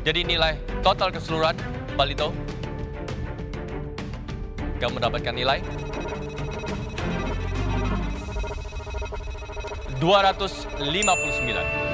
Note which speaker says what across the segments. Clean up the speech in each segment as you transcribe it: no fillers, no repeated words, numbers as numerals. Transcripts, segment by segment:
Speaker 1: Jadi nilai total keseluruhan Palito, kamu mendapatkan nilai 259.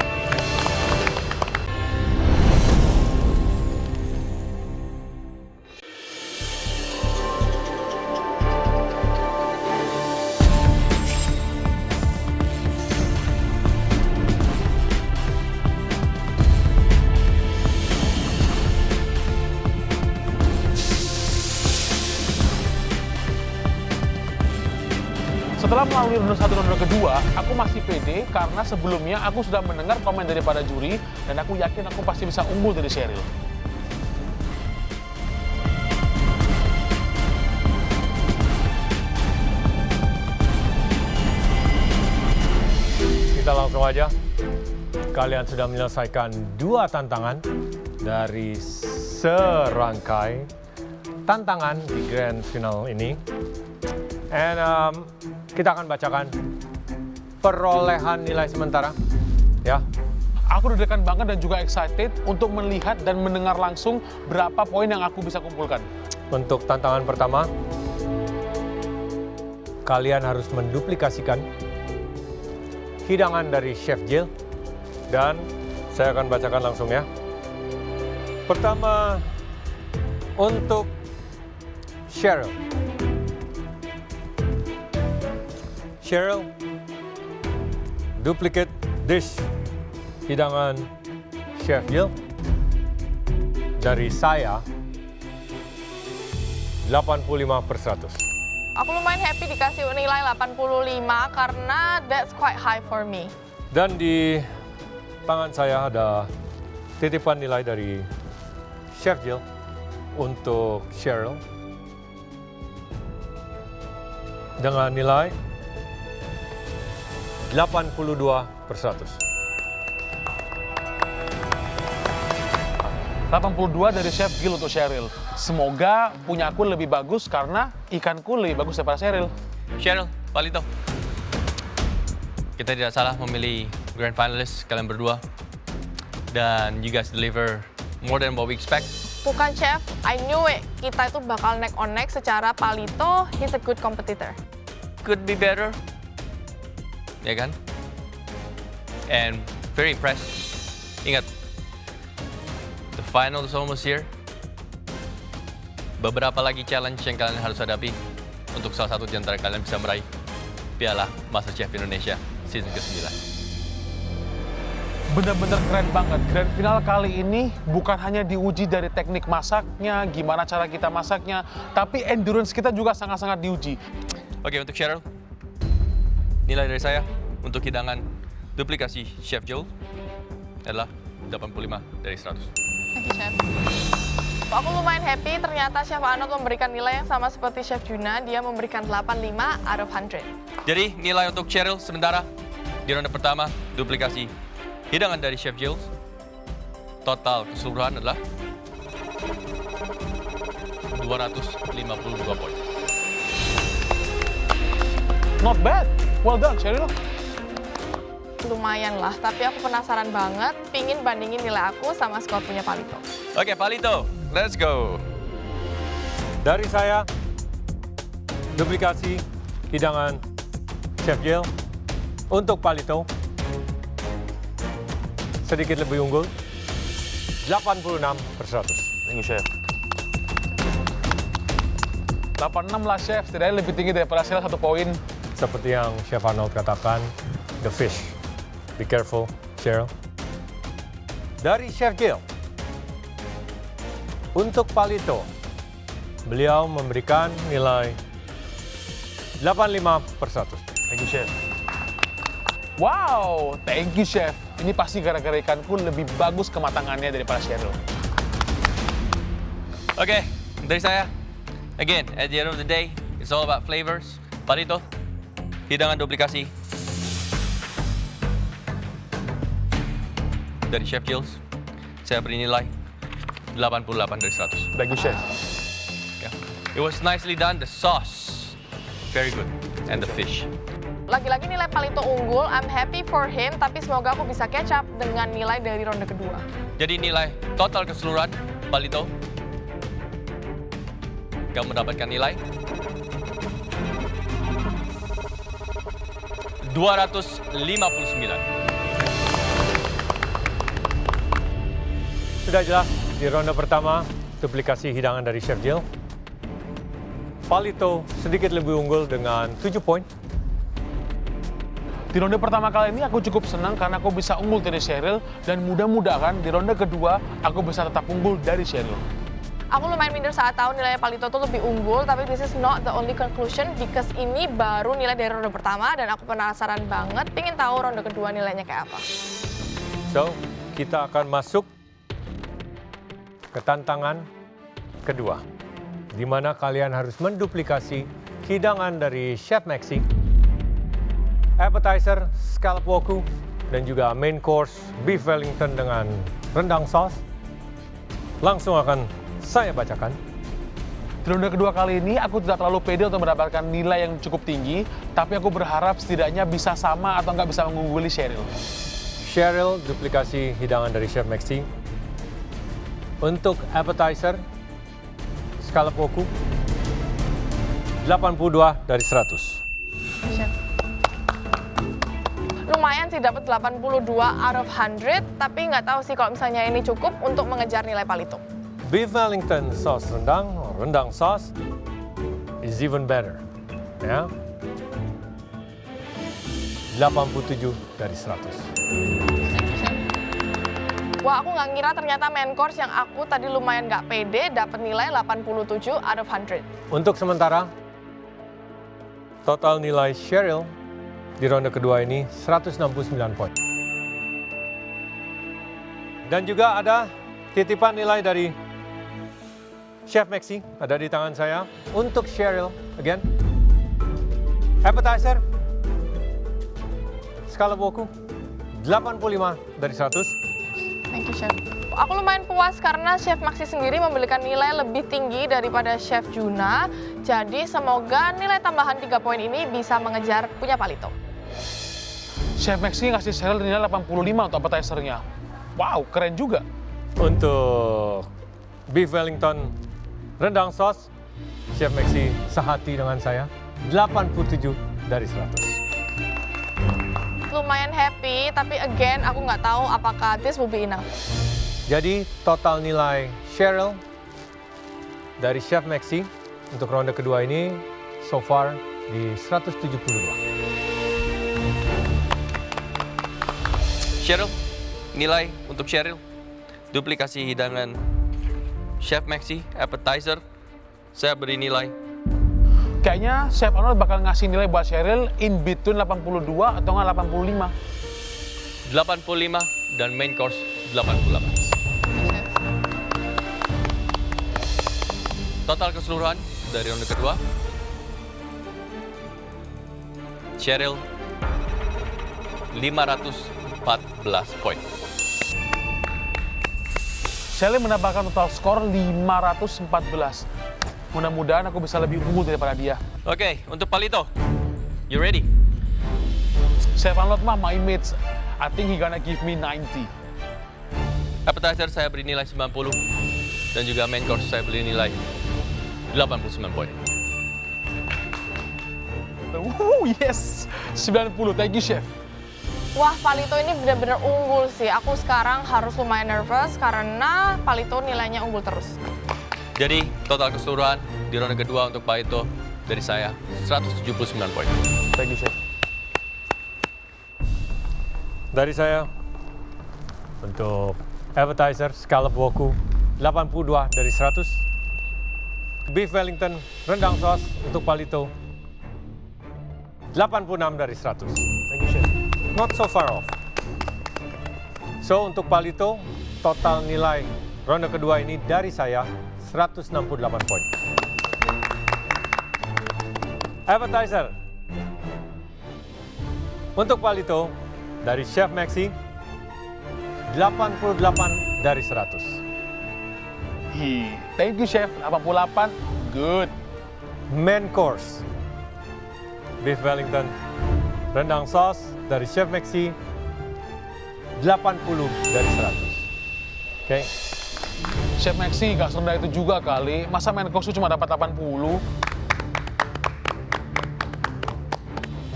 Speaker 2: Setelah melalui ronde 1 dan ronde kedua, aku masih pede karena sebelumnya aku sudah mendengar komen daripada juri dan aku yakin aku pasti bisa unggul dari Cheryl.
Speaker 3: Kita langsung aja. Kalian sudah menyelesaikan 2 tantangan dari serangkai tantangan di grand final ini. And kita akan bacakan perolehan nilai sementara, ya.
Speaker 2: Aku deg-degan banget dan juga excited untuk melihat dan mendengar langsung berapa poin yang aku bisa kumpulkan.
Speaker 3: Untuk tantangan pertama, kalian harus menduplikasikan hidangan dari Chef Jill dan saya akan bacakan langsung ya. Pertama, untuk Cheryl. Cheryl, duplicate dish hidangan Chef Jill dari saya 85/100.
Speaker 4: Aku lumayan happy dikasih nilai 85 karena that's quite high for me.
Speaker 3: Dan di tangan saya ada titipan nilai dari Chef Jill untuk Cheryl dengan nilai 82/100.
Speaker 2: 82 dari Chef Jill untuk Cheryl. Semoga punya aku lebih bagus karena ikanku lebih bagus daripada Cheryl.
Speaker 1: Cheryl, Palito, kita tidak salah memilih grand finalist kalian berdua. Dan you guys deliver more than what we expect.
Speaker 4: Bukan chef, I knew it. Kita itu bakal neck on neck secara Palito, he's a good competitor.
Speaker 1: Could be better. Ya kan? And very impressed. Ingat, the final is almost here. Beberapa lagi challenge yang kalian harus hadapi untuk salah satu di antara kalian bisa meraih Piala MasterChef Indonesia season ke-9.
Speaker 2: Bener-bener keren banget. Grand final kali ini bukan hanya diuji dari teknik masaknya, gimana cara kita masaknya, tapi endurance kita juga sangat-sangat diuji.
Speaker 1: Oke, untuk Cheryl, nilai dari saya untuk hidangan duplikasi Chef Jill adalah 85 dari 100.
Speaker 4: Thank you, Chef. Aku lumayan happy, ternyata Chef Arnold memberikan nilai yang sama seperti Chef Juna, dia memberikan 85 out of 100.
Speaker 1: Jadi nilai untuk Cheryl sementara di ronde pertama duplikasi hidangan dari Chef Jill total keseluruhan adalah 252 poin.
Speaker 2: Not bad. Well done, Cheryl.
Speaker 4: Lumayan lah, tapi aku penasaran banget, pingin bandingin nilai aku sama skor punya Palito.
Speaker 1: Oke, Palito, let's go.
Speaker 3: Dari saya, duplikasi hidangan Chef Jill untuk Palito sedikit lebih unggul, 86/100.
Speaker 2: Thank you, Chef. 86 lah, Chef. Setidaknya lebih tinggi daripada Cheryl 1 poin.
Speaker 3: Seperti yang Chef Arnold katakan, the fish. Be careful, Cheryl. Dari Chef Jill, untuk Palito, beliau memberikan nilai 85/100.
Speaker 2: Thank you, Chef. Wow, thank you, Chef. Ini pasti gara-gara ikanku lebih bagus kematangannya daripada Cheryl.
Speaker 1: Oke, dari saya, again, at the end of the day, it's all about flavors. Palito, hidangan duplikasi dari Chef Jill's, saya beri nilai 88 dari 100.
Speaker 2: Thank you, Chef.
Speaker 1: Yeah. It was nicely done. The sauce, very good. And the fish.
Speaker 4: Lagi-lagi nilai Palito unggul, I'm happy for him, tapi semoga aku bisa catch up dengan nilai dari ronde kedua.
Speaker 1: Jadi nilai total keseluruhan Palito, kamu mendapatkan nilai 259.
Speaker 3: Sudah jelas, di ronde pertama, duplikasi hidangan dari Chef Jill. Palito sedikit lebih unggul dengan 7 poin.
Speaker 2: Di ronde pertama kali ini aku cukup senang karena aku bisa unggul dari Cheryl, dan mudah-mudahan di ronde kedua aku bisa tetap unggul dari Cheryl.
Speaker 4: Aku lumayan minder saat tahu nilai Palito tuh lebih unggul, tapi this is not the only conclusion because ini baru nilai dari ronde pertama dan aku penasaran banget, pingin tahu ronde kedua nilainya kayak apa.
Speaker 3: So, kita akan masuk ke tantangan kedua, di mana kalian harus menduplikasi hidangan dari Chef Maxi, appetizer, scallop woku, dan juga main course beef Wellington dengan rendang sauce. Langsung akan saya bacakan.
Speaker 2: Di ronde kedua kali ini aku tidak terlalu pede untuk mendapatkan nilai yang cukup tinggi, tapi aku berharap setidaknya bisa sama atau nggak bisa mengungguli Cheryl.
Speaker 3: Cheryl, duplikasi hidangan dari Chef Maxi. Untuk appetizer, scallop woku, 82 dari 100.
Speaker 4: Chef. Lumayan sih dapat 82 out of 100, tapi nggak tahu sih kalau misalnya ini cukup untuk mengejar nilai Palito.
Speaker 3: Beef Wellington sauce rendang, rendang sauce is even better. Ya. 87 dari 100.
Speaker 4: Wah, aku nggak ngira ternyata main course yang aku tadi lumayan nggak pede dapat nilai 87 out of 100.
Speaker 3: Untuk sementara, total nilai Cheryl di ronde kedua ini 169 poin. Dan juga ada titipan nilai dari Chef Maxi, ada di tangan saya. Untuk Cheryl, again, appetizer, scallop woku, 85 dari 100.
Speaker 4: Thank you, Chef. Aku lumayan puas karena Chef Maxi sendiri memberikan nilai lebih tinggi daripada Chef Juna. Jadi semoga nilai tambahan 3 poin ini bisa mengejar punya Palito.
Speaker 2: Chef Maxi ngasih Cheryl nilai 85 untuk appetizer-nya. Wow, keren juga.
Speaker 3: Untuk beef Wellington rendang sauce, Chef Maxi sehati dengan saya, 87 dari 100.
Speaker 4: Lumayan happy, tapi again aku nggak tahu apakah this will be enough.
Speaker 3: Jadi total nilai Cheryl dari Chef Maxi untuk ronde kedua ini so far di 172.
Speaker 1: Cheryl, nilai untuk Cheryl, duplikasi hidangan Chef Maxi, appetizer, saya beri nilai
Speaker 2: Kayaknya Chef Arnold bakal ngasih nilai buat Cheryl in between 82 atau nggak 85.
Speaker 1: 85 dan main course 88. Total keseluruhan dari ronde kedua, Cheryl 514 poin.
Speaker 2: Cheryl mendapatkan total skor 514. Mudah-mudahan aku bisa lebih unggul daripada dia.
Speaker 1: Oke, untuk Palito, you ready?
Speaker 2: Chef Arnold mah my mates. I think he gonna give me 90.
Speaker 1: Appetizer saya beri nilai 90 dan juga main course saya beri nilai 89 poin.
Speaker 2: Yes, 90. Thank you, Chef.
Speaker 4: Wah, Palito ini benar-benar unggul sih. Aku sekarang harus lumayan nervous karena Palito nilainya unggul terus.
Speaker 1: Jadi, total keseluruhan di ronde kedua untuk Palito dari saya 179 poin.
Speaker 2: Thank you, Chef.
Speaker 3: Dari saya, untuk appetizer, scallop woku, 82 dari 100. Beef Wellington, rendang sauce untuk Palito, 86 dari 100.
Speaker 2: Thank you, Chef.
Speaker 3: Not so far off. So, untuk Palito, total nilai ronde kedua ini dari saya, 168 poin. Appetizer, untuk Palito, dari Chef Maxi, 88 dari 100.
Speaker 2: Thank you, Chef. 88. Good.
Speaker 3: Main course, Beef Wellington, rendang sauce dari Chef Maxi, 80 dari 100. Oke.
Speaker 2: Chef Maxi nggak serendah itu juga kali. Masa main course cuma dapat 80?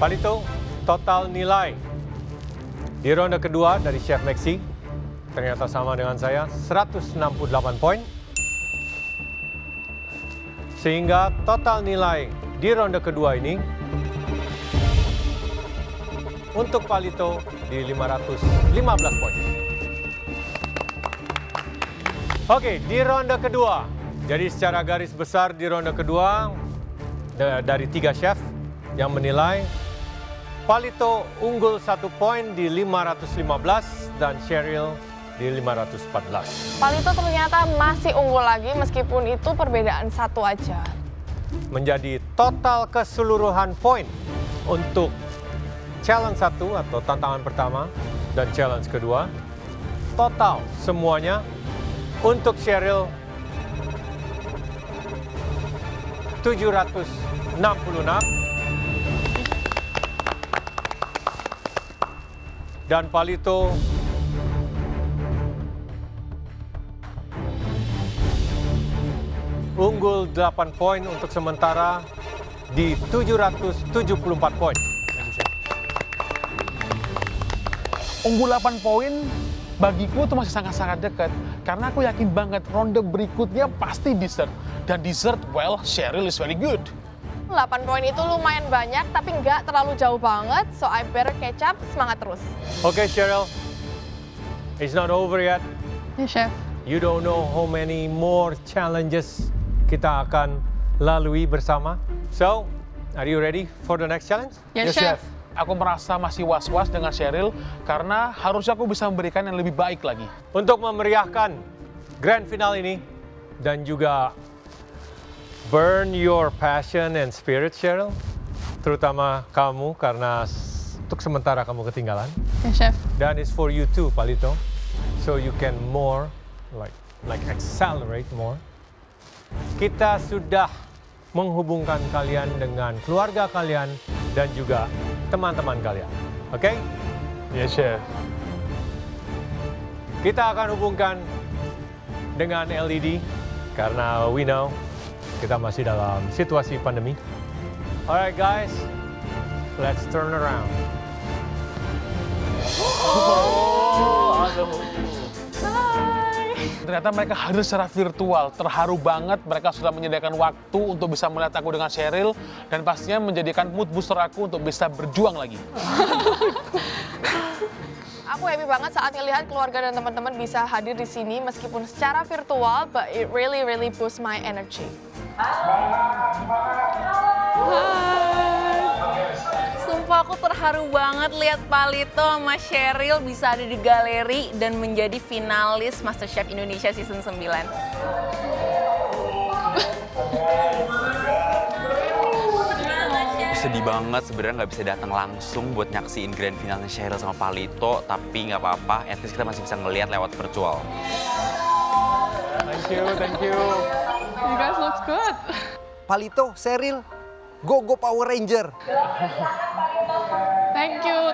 Speaker 3: Palito, total nilai di ronde kedua dari Chef Maxi ternyata sama dengan saya, 168 poin. Sehingga total nilai di ronde kedua ini untuk Palito di 515 poin. Oke, di ronde kedua. Jadi secara garis besar di ronde kedua dari 3 chef yang menilai Palito unggul 1 poin di 515 dan Cheryl di 514.
Speaker 4: Palito ternyata masih unggul lagi meskipun itu perbedaan 1 aja.
Speaker 3: Menjadi total keseluruhan poin untuk challenge 1 atau tantangan pertama dan challenge kedua. Total semuanya untuk Cheryl 766. Dan Palito unggul 8 poin untuk sementara di 774 poin.
Speaker 2: Unggul 8 poin bagiku itu masih sangat-sangat dekat. Karena aku yakin banget ronde berikutnya pasti dessert. Dan dessert, well, Cheryl is very good.
Speaker 4: 8 poin itu lumayan banyak, tapi nggak terlalu jauh banget, so I better catch up, semangat terus.
Speaker 3: Oke, Cheryl, it's not over yet.
Speaker 4: Ya, Chef.
Speaker 3: You don't know how many more challenges kita akan lalui bersama. So, are you ready for the next challenge?
Speaker 4: Yes, Chef.
Speaker 2: Aku merasa masih was-was dengan Cheryl karena harusnya aku bisa memberikan yang lebih baik lagi.
Speaker 3: Untuk memeriahkan grand final ini dan juga burn your passion and spirit, Cheryl, terutama kamu karena untuk sementara kamu ketinggalan.
Speaker 4: Ya, Chef.
Speaker 3: Dan it's for you too, Palito, so you can more like accelerate more. Kita sudah menghubungkan kalian dengan keluarga kalian dan juga teman-teman kalian. Oke?
Speaker 2: Yes, Chef.
Speaker 3: Kita akan hubungkan dengan LED karena we know kita masih dalam situasi pandemi. Alright guys, let's turn around.
Speaker 2: Ternyata mereka hadir secara virtual. Terharu banget mereka sudah menyediakan waktu untuk bisa melihat aku dengan Cheryl dan pastinya menjadikan mood booster aku untuk bisa berjuang lagi.
Speaker 4: Aku happy banget saat ngelihat keluarga dan teman-teman bisa hadir di sini meskipun secara virtual, but it really boost my energy.
Speaker 5: Sumpah aku terharu banget lihat Palito sama Cheryl bisa ada di galeri dan menjadi finalis MasterChef Indonesia Season 9.
Speaker 6: Sedih banget sebenarnya nggak bisa datang langsung buat nyaksiin grand finalnya Cheryl sama Palito, tapi nggak apa-apa, at least kita masih bisa ngelihat lewat virtual.
Speaker 3: Thank you, thank you.
Speaker 4: You guys looks good.
Speaker 7: Palito, Cheryl, go Power Ranger.
Speaker 4: Thank you.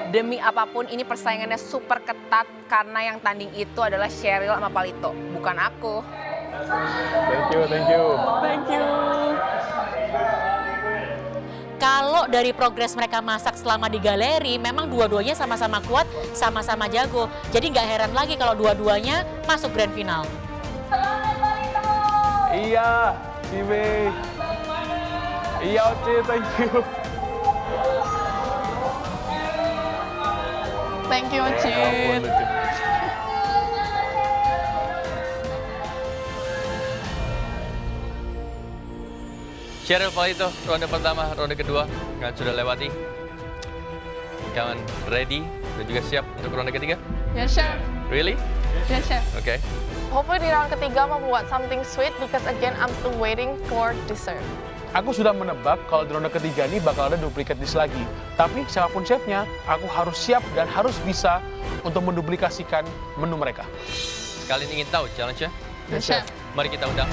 Speaker 5: Demi apapun ini persaingannya super ketat karena yang tanding itu adalah Cheryl sama Palito, bukan aku.
Speaker 3: Thank you.
Speaker 4: Thank you.
Speaker 8: Kalau dari progres mereka masak selama di galeri, memang dua-duanya sama-sama kuat, sama-sama jago. Jadi nggak heran lagi kalau dua-duanya masuk grand final.
Speaker 2: Iya, Cibe. Iya, Oce, thank you.
Speaker 4: Thank you, Cid.
Speaker 1: Cheryl, Palito, ronde pertama, ronde kedua kan sudah lewati. Kalian ready dan juga siap untuk ronde ketiga?
Speaker 4: Yes, Chef.
Speaker 1: Really?
Speaker 4: Yes, Chef.
Speaker 1: Oke.
Speaker 4: Hopefully di round ketiga mau buat something sweet because again I'm still waiting for dessert.
Speaker 2: Aku sudah menebak kalau di ronde ketiga ini bakal ada duplicate dish lagi. Tapi siapapun chefnya, aku harus siap dan harus bisa untuk menduplikasikan menu mereka.
Speaker 1: Kalian ingin tahu challenge-nya?
Speaker 4: Yes, Chef.
Speaker 1: Mari kita undang